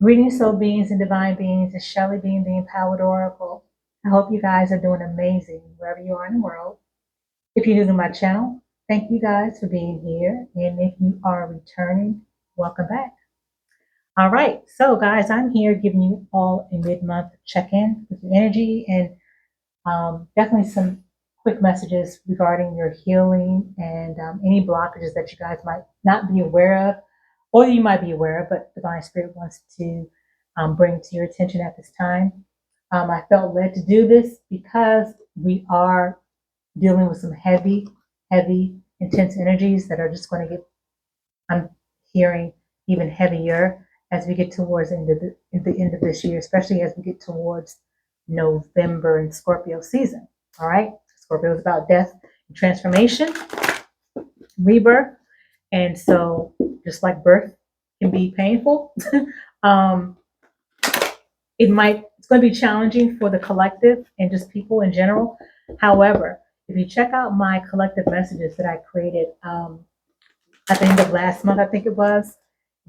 Greetings, soul beings and divine beings. It's Shelly being the Empowered Oracle. I hope you guys are doing amazing wherever you are in the world. If you're new to my channel, thank you guys for being here. And if you are returning, welcome back. All right, so guys, I'm here giving you all a mid-month check-in with your energy and definitely some quick messages regarding your healing and any blockages that you guys might not be aware of, or you might be aware of, but Divine Spirit wants to bring to your attention at this time. I felt led to do this because we are dealing with some heavy, intense energies that are just going to get, I'm hearing, even heavier as we get towards the end of this year, especially as we get towards November and Scorpio season. All right. Scorpio is about death and transformation, rebirth. And so just like birth can be painful, um, it's going to be challenging for the collective and just people in general. However, if you check out my collective messages that I created at the end of last month, I think it was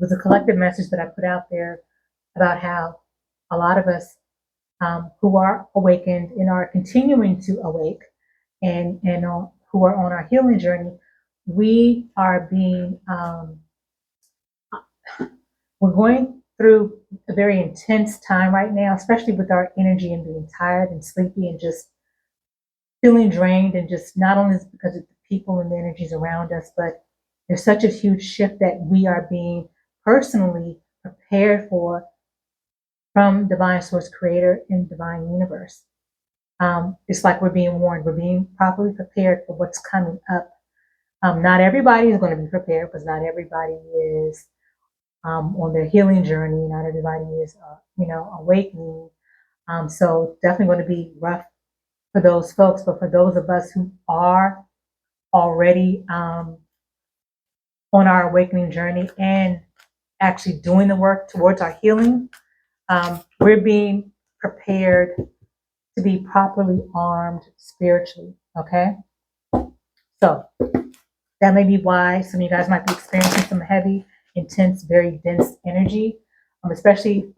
a collective message that I put out there about how a lot of us who are awakened and are continuing to awake and who are on our healing journey, we are being we're going through a very intense time right now, especially with our energy and being tired and sleepy and just feeling drained, and just not only because of the people and the energies around us, but there's such a huge shift that we are being personally prepared for from divine source creator and divine universe. It's like we're being warned, we're being properly prepared for what's coming up. Not everybody is going to be prepared because not everybody is on their healing journey. Not everybody is, awakening. So definitely going to be rough for those folks. But for those of us who are already on our awakening journey and actually doing the work towards our healing, we're being prepared to be properly armed spiritually. Okay. So that may be why some of you guys might be experiencing some heavy, intense, very dense energy, especially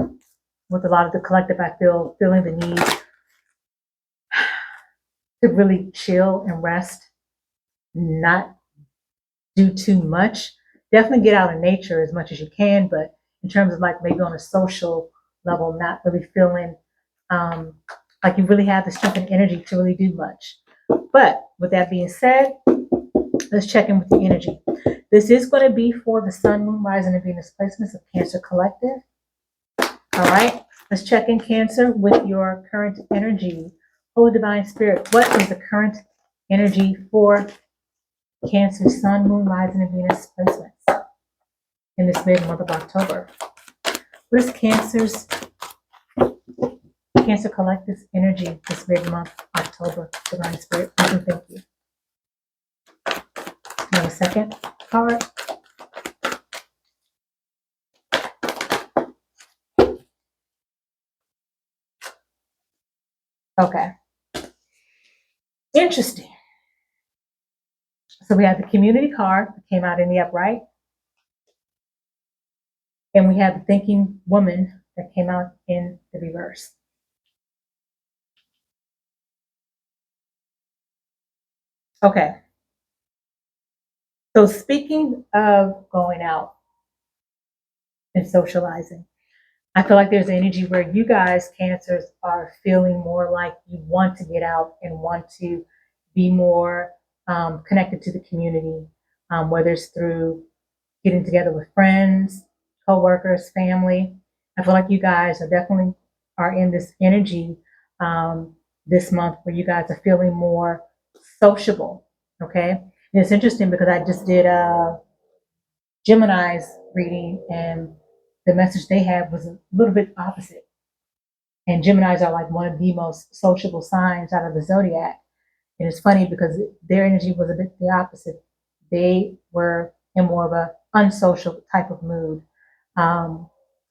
with a lot of the collective. I feel feeling the need to really chill and rest, not do too much. Definitely get out in nature as much as you can, but in terms of like maybe on a social level, not really feeling like you really have the strength and energy to really do much. But with that being said, let's check in with the energy. This is going to be for the Sun, Moon, Rising, and Venus placements of Cancer Collective. All right, let's check in Cancer with your current energy. Holy Divine Spirit, what is the current energy for Cancer, Sun, Moon, Rising, and Venus placements in this mid-month of October? What is Cancer Collective's energy this mid-month October? Divine Spirit, thank you. Now a second card. Okay. Interesting. So we have the community card that came out in the upright. And we have the thinking woman that came out in the reverse. Okay. So speaking of going out and socializing, I feel like there's energy where you guys, Cancers, are feeling more like you want to get out and want to be more connected to the community, whether it's through getting together with friends, co-workers, family. I feel like you guys are definitely are in this energy this month where you guys are feeling more sociable. Okay. And it's interesting because I just did Gemini's reading, and the message they had was a little bit opposite. And Geminis are like one of the most sociable signs out of the zodiac. And it's funny because their energy was a bit the opposite. They were in more of a unsocial type of mood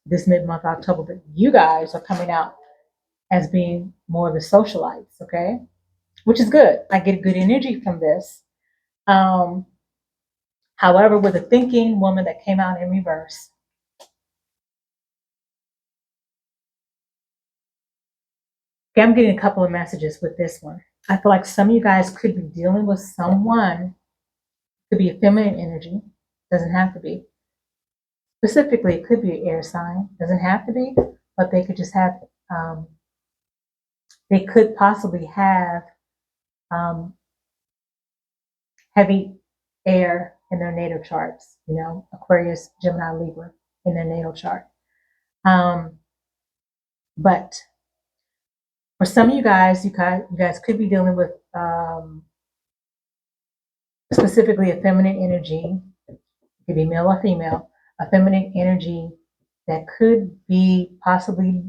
this mid-month October. But you guys are coming out as being more of the socialites, okay? Which is good. I get good energy from this. However, with a thinking woman that came out in reverse, Okay, I'm getting a couple of messages with this one. I feel like some of you guys could be dealing with someone, could be a feminine energy, doesn't have to be. Specifically, it could be an air sign, doesn't have to be, but they could just have, they could possibly have um, heavy air in their natal charts, Aquarius, Gemini, Libra in their natal chart. But for some of you guys could be dealing with specifically a feminine energy. It could be male or female, a feminine energy that could be possibly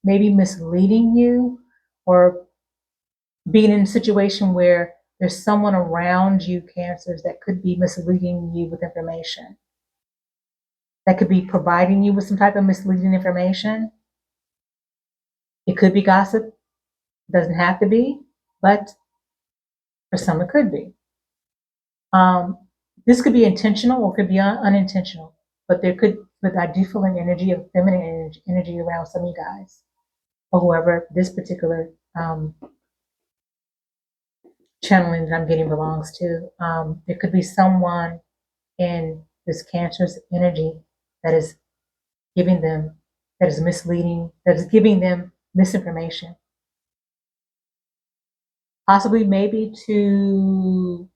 maybe misleading you, or being in a situation where there's someone around you, Cancers, that could be misleading you with information. That could be providing you with some type of misleading information. It could be gossip. Doesn't have to be, but for some it could be. This could be intentional or could be unintentional, but I do feel an energy of feminine energy around some of you guys, or whoever this particular channeling that I'm getting belongs to. There could be someone in this Cancer's energy that is giving them, that is misleading, that is giving them misinformation. Possibly maybe to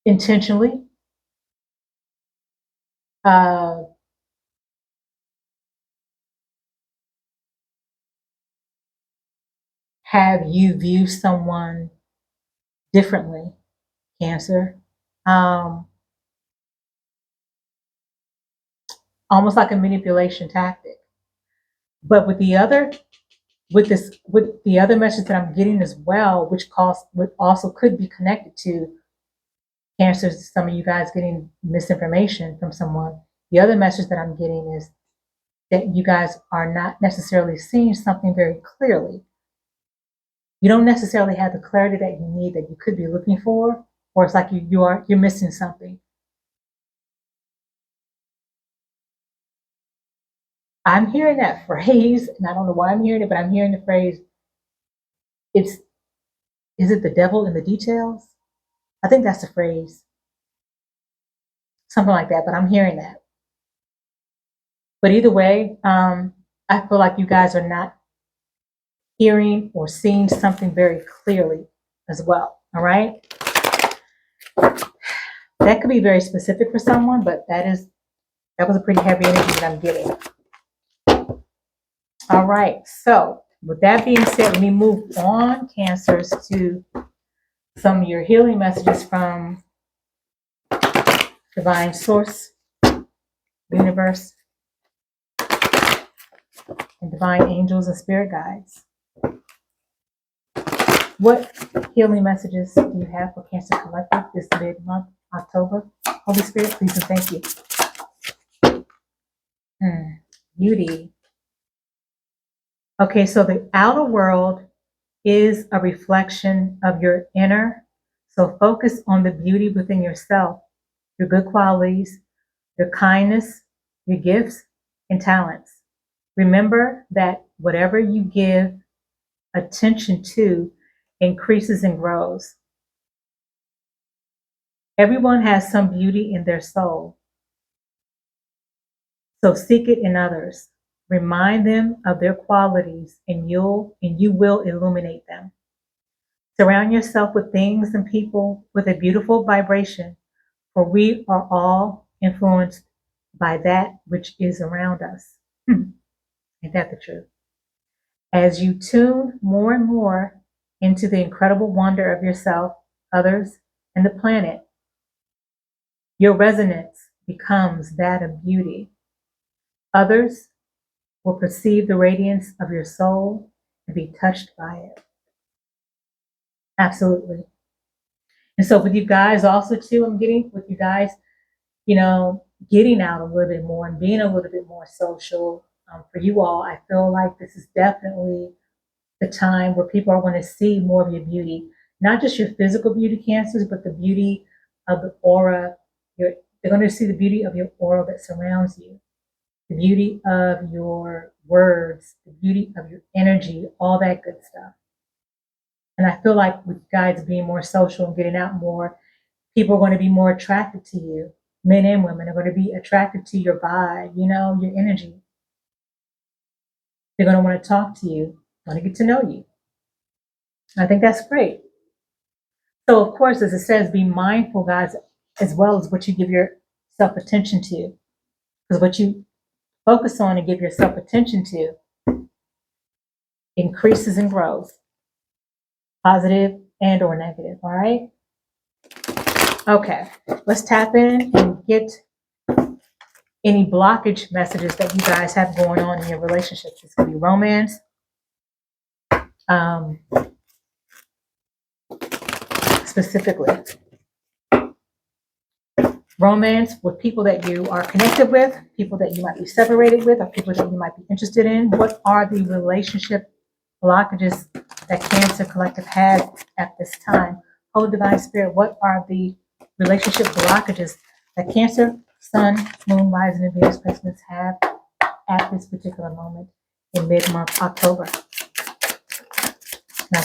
intentionally have you view someone differently, Cancer. Almost like a manipulation tactic. But with the other message that I'm getting as well, which also could be connected to Cancers, some of you guys getting misinformation from someone. The other message that I'm getting is that you guys are not necessarily seeing something very clearly. You don't necessarily have the clarity that you need, that you could be looking for, or it's like you're missing something. I'm hearing that phrase, and I don't know why I'm hearing it, but I'm hearing the phrase, is it the devil in the details? I think that's the phrase. Something like that, but I'm hearing that. But either way, I feel like you guys are not hearing or seeing something very clearly as well. All right. That could be very specific for someone, but that was a pretty heavy energy that I'm getting. All right. So with that being said, let me move on, Cancers, to some of your healing messages from Divine Source, Universe, and Divine Angels and Spirit Guides. What healing messages do you have for Cancer Collective this mid-month, October? Holy Spirit, please and thank you. Beauty. Okay, so the outer world is a reflection of your inner. So focus on the beauty within yourself, your good qualities, your kindness, your gifts, and talents. Remember that whatever you give attention to increases and grows. Everyone has some beauty in their soul, so seek it in others. Remind them of their qualities, and you will illuminate them. Surround yourself with things and people with a beautiful vibration, for we are all influenced by that which is around us. Ain't that the truth? As you tune more and more into the incredible wonder of yourself, others, and the planet, your resonance becomes that of beauty. Others will perceive the radiance of your soul and be touched by it. Absolutely. And so with you guys also too, I'm getting with you guys, getting out a little bit more and being a little bit more social. For you all, I feel like this is definitely the time where people are going to see more of your beauty, not just your physical beauty, Cancers, but the beauty of the aura. They're going to see the beauty of your aura that surrounds you, the beauty of your words, the beauty of your energy, all that good stuff. And I feel like with you guys being more social and getting out more, people are going to be more attracted to you. Men and women are going to be attracted to your vibe, your energy. They're going to want to talk to you, want to get to know you. I think that's great. So, of course, as it says, be mindful, guys, as well as what you give yourself attention to. Because what you focus on and give yourself attention to increases and grows, positive and or negative, all right? Okay, let's tap in and get any blockage messages that you guys have going on in your relationships. This could be romance, specifically. Romance with people that you are connected with, people that you might be separated with, or people that you might be interested in. What are the relationship blockages that Cancer Collective has at this time? Holy Divine Spirit, what are the relationship blockages that Cancer, Sun, Moon, Rising, and Venus placements have at this particular moment in mid-month October? Now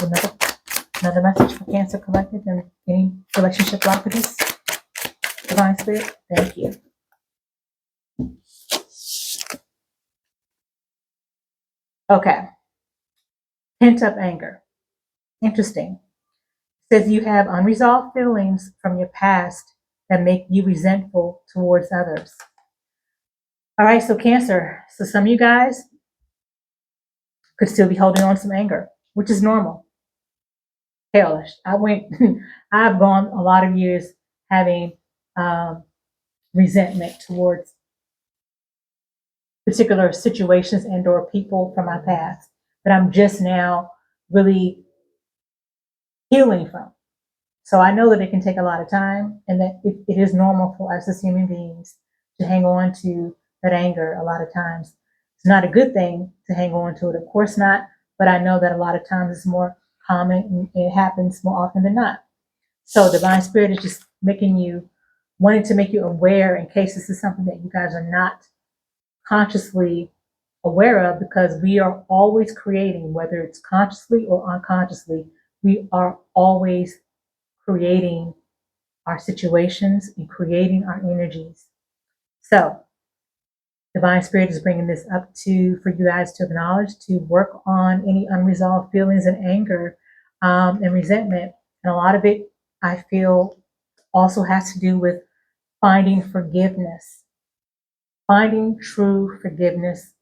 another message for Cancer Collective and any relationship blockages. Divine Spirit, thank you. Okay. Pent up anger. Interesting. It says you have unresolved feelings from your past that make you resentful towards others. All right, so Cancer. So some of you guys could still be holding on to some anger, which is normal. Hellish. I've gone a lot of years having resentment towards particular situations and or people from my past that I'm just now really healing from. So I know that it can take a lot of time and that it is normal for us as human beings to hang on to that anger a lot of times. It's not a good thing to hang on to it, of course not, but I know that a lot of times it's more common and it happens more often than not. So Divine Spirit is just wanting to make you aware in case this is something that you guys are not consciously aware of, because we are always creating, whether it's consciously or unconsciously, we are always creating our situations and creating our energies. So Divine Spirit is bringing this up for you guys to acknowledge, to work on any unresolved feelings and anger and resentment. And a lot of it, I feel, also has to do with finding forgiveness, finding true forgiveness,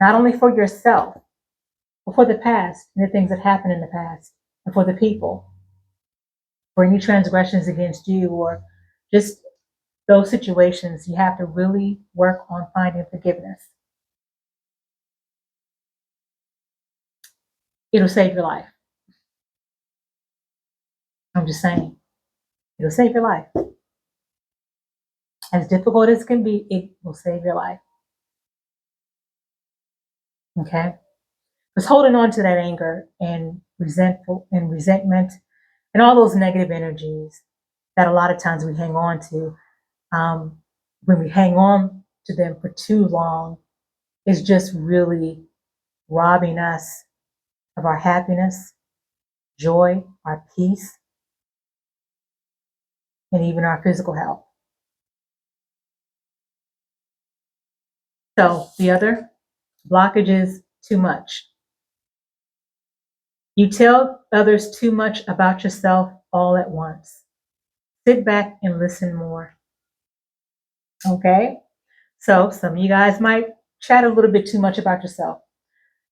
not only for yourself, but for the past and the things that happened in the past, and for the people, for any transgressions against you, or just those situations. You have to really work on finding forgiveness. It'll save your life. I'm just saying, it'll save your life. As difficult as it can be, it will save your life. Okay? Because holding on to that anger and resentment and all those negative energies that a lot of times we hang on to, when we hang on to them for too long, is just really robbing us of our happiness, joy, our peace, and even our physical health. So the other blockage is too much. You tell others too much about yourself all at once. Sit back and listen more. Okay? So some of you guys might chat a little bit too much about yourself.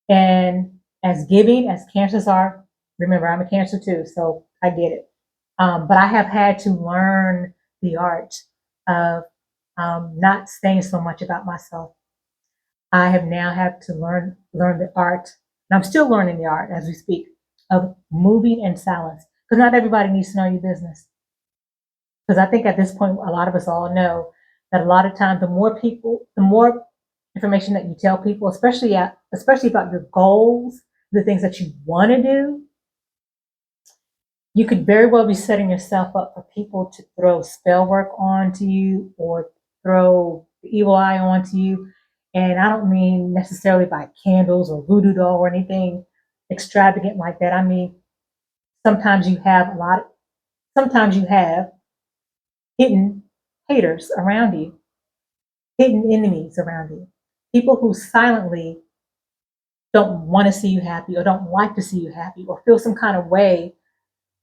And as giving as Cancers are, remember, I'm a Cancer too, so I get it. But I have had to learn the art of not saying so much about myself. I have now had to learn the art, and I'm still learning the art as we speak, of moving in silence. Because not everybody needs to know your business. Because I think at this point, a lot of us all know that a lot of times, the more information that you tell people, especially about your goals, the things that you want to do, you could very well be setting yourself up for people to throw spell work onto you or throw the evil eye onto you. And I don't mean necessarily by candles or voodoo doll or anything extravagant like that. I mean, sometimes you have sometimes you have hidden haters around you, hidden enemies around you, people who silently don't want to see you happy or don't like to see you happy or feel some kind of way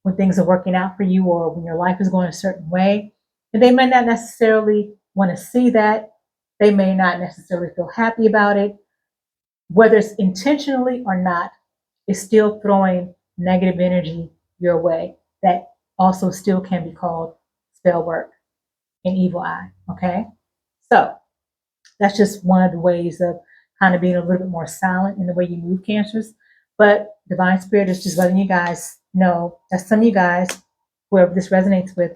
when things are working out for you or when your life is going a certain way. And they may not necessarily want to see that. They may not necessarily feel happy about it. Whether it's intentionally or not, it's still throwing negative energy your way that also still can be called spell work and evil eye. Okay? So that's just one of the ways of kind of being a little bit more silent in the way you move, Cancers. But Divine Spirit is just letting you guys know that some of you guys, whoever this resonates with,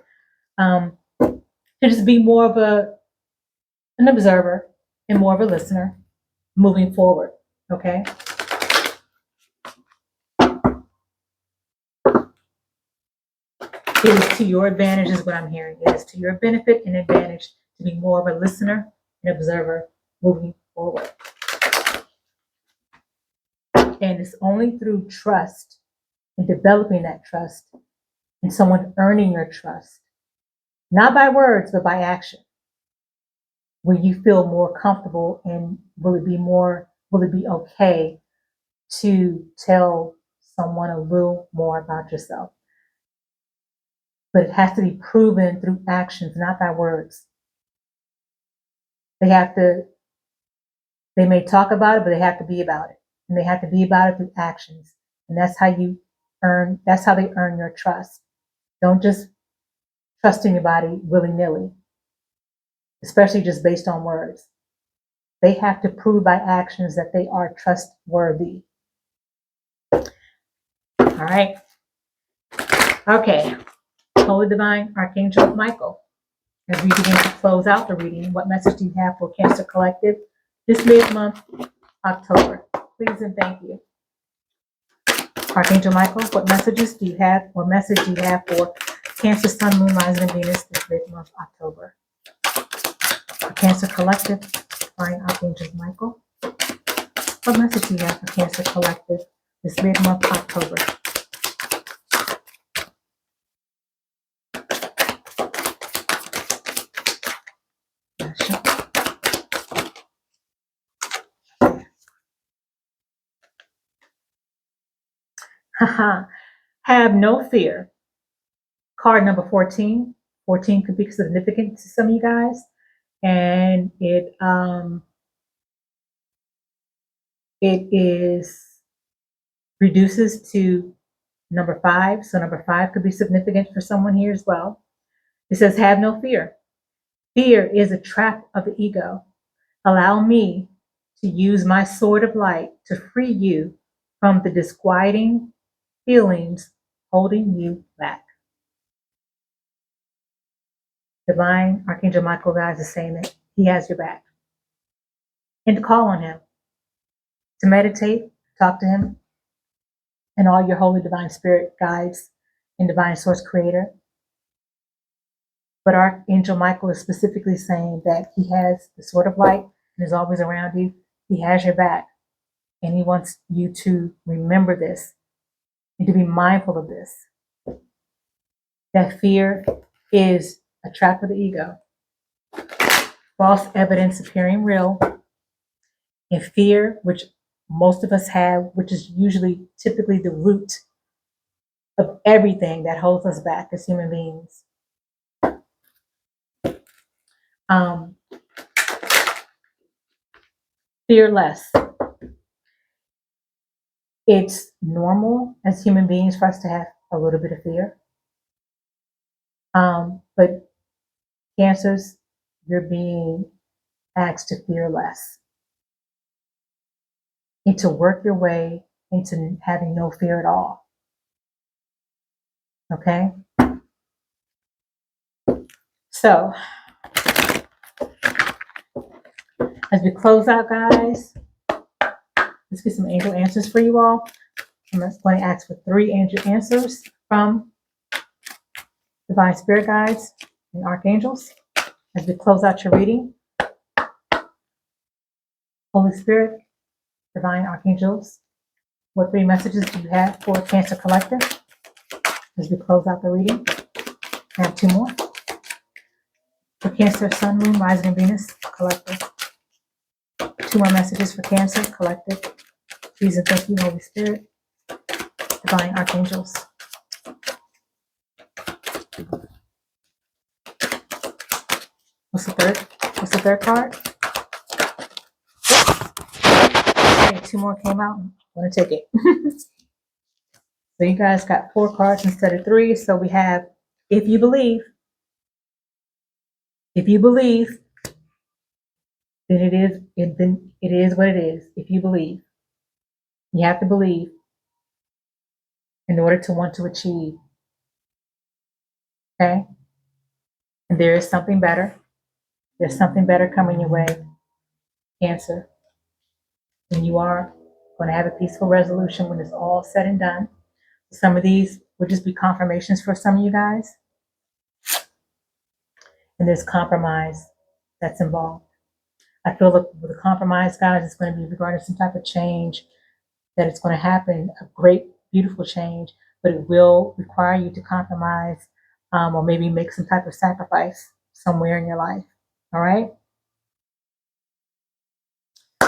to just be more of an observer and more of a listener moving forward. Okay? It is to your advantage, is what I'm hearing. It is to your benefit and advantage to be more of a listener and observer moving forward. And it's only through trust and developing that trust and someone earning your trust, not by words, but by action, where you feel more comfortable and will it be okay to tell someone a little more about yourself? But it has to be proven through actions, not by words. They may talk about it, but they have to be about it. And they have to be about it through actions. And that's how they earn your trust. Don't just trust anybody willy-nilly, especially just based on words. They have to prove by actions that they are trustworthy. All right. Okay. Holy Divine Archangel Michael, as we begin to close out the reading, what message do you have for Cancer Collective this mid-month, October? Please and thank you. Archangel Michael, what messages do you have, or message do you have for Cancer, Sun, Moon, Rising, and Venus this mid-month, October? For Cancer Collective, Divine Archangel Michael, what message do you have for Cancer Collective this mid-month, October? Have no fear. Card number 14. 14 could be significant to some of you guys. And it is reduces to number 5. So number 5 could be significant for someone here as well. It says, have no fear. Fear is a trap of the ego. Allow me to use my sword of light to free you from the disquieting feelings holding you back. Divine Archangel Michael, guys, is saying that he has your back. And to call on him, to meditate, talk to him, and all your holy divine spirit guides and divine source creator. But Archangel Michael is specifically saying that he has the sword of light and is always around you. He has your back. And he wants you to remember this and to be mindful of this. That fear is a trap of the ego. False evidence appearing real. And fear, which most of us have, which is usually typically the root of everything that holds us back as human beings. Fear less. It's normal as human beings for us to have a little bit of fear. But Cancers, you're being asked to fear less and to work your way into having no fear at all. Okay? So, as we close out, guys, let's get some angel answers for you all. I'm just going to ask for 3 angel answers from divine spirit guides and archangels as we close out your reading. Holy Spirit, divine archangels, what 3 messages do you have for Cancer Collective as we close out the reading? I have 2 more. For Cancer, Sun, Moon, Rising, and Venus Collective. 2 more messages for Cancer Collective. Please and thank you, Holy Spirit, divine archangels. What's the third? What's the third card? Okay, 2 more came out. I'm gonna take it. So you guys got 4 cards instead of 3. So we have, if you believe, then it is what it is. If you believe, you have to believe in order to want to achieve. Okay? And there is something better. There's something better coming your way, Cancer. And you are going to have a peaceful resolution when it's all said and done. Some of these will just be confirmations for some of you guys. And there's compromise that's involved. I feel like with the compromise, guys, it's going to be regarding some type of change that it's going to happen, a great, beautiful change, but it will require you to compromise or maybe make some type of sacrifice somewhere in your life. All right?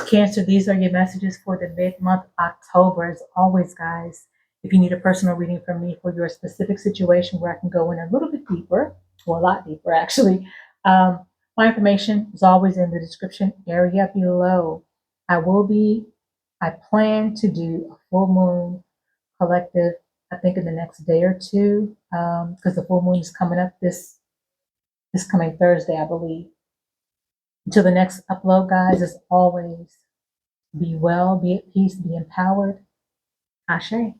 Cancer, these are your messages for the mid-month October. As always, guys, if you need a personal reading from me for your specific situation where I can go in a little bit deeper, or a lot deeper actually, my information is always in the description area below. I plan to do a full moon collective, I think in the next day or 2, because the full moon is coming up this coming Thursday, I believe. Until the next upload, guys, as always, be well, be at peace, be empowered. Ashe.